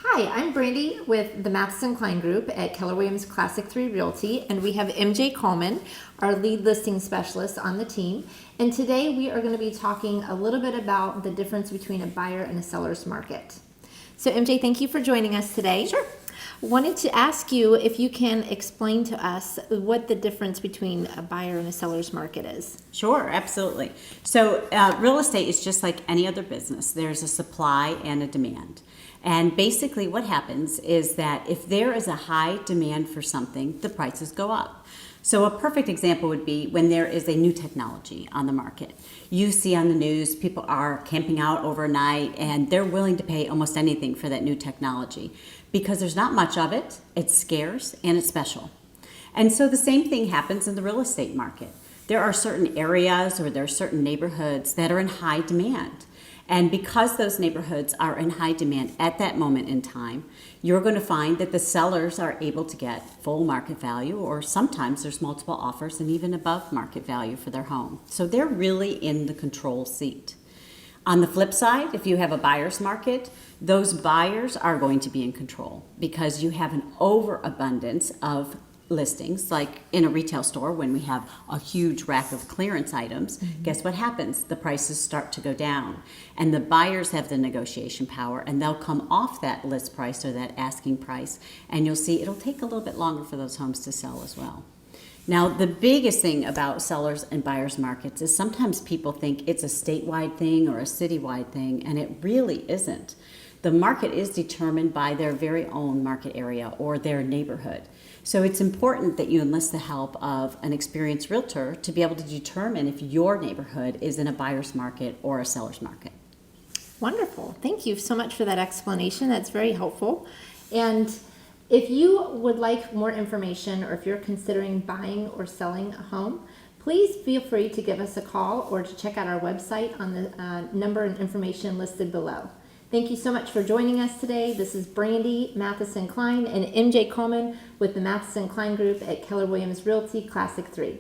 Hi, I'm Brandie with the Mathison-Klein Group at Keller Williams Classic 3 Realty, and we have MJ Coleman, our lead listing specialist on the team. And today we are going to be talking a little bit about the difference between a buyer and a seller's market. So MJ, thank you for joining us today. Sure. Wanted to ask you if you can explain to us what the difference between a buyer and a seller's market is. Sure, absolutely. So real estate is just like any other business. There's a supply and a demand. And basically what happens is that if there is a high demand for something, the prices go up. So a perfect example would be when there is a new technology on the market. You see on the news people are camping out overnight and they're willing to pay almost anything for that new technology because there's not much of it, it's scarce, and it's special. And so the same thing happens in the real estate market. There are certain areas or there are certain neighborhoods that are in high demand. And because those neighborhoods are in high demand at that moment in time, you're going to find that the sellers are able to get full market value, or sometimes there's multiple offers and even above market value for their home. So they're really in the control seat. On the flip side, if you have a buyer's market, those buyers are going to be in control because you have an overabundance of listings. Like in a retail store, when we have a huge rack of clearance items, guess what happens? The prices start to go down, and the buyers have the negotiation power, and they'll come off that list price or that asking price, and you'll see it'll take a little bit longer for those homes to sell as well. Now, the biggest thing about sellers and buyers markets is sometimes people think it's a statewide thing or a citywide thing, and it really isn't. The market is determined by their very own market area or their neighborhood. So it's important that you enlist the help of an experienced realtor to be able to determine if your neighborhood is in a buyer's market or a seller's market. Wonderful. Thank you so much for that explanation. That's very helpful. And if you would like more information or if you're considering buying or selling a home, please feel free to give us a call or to check out our website on the number and information listed below. Thank you so much for joining us today. This is Brandie Mathison-Klein and MJ Coleman with the Mathison-Klein Group at Keller Williams Realty Classic 3.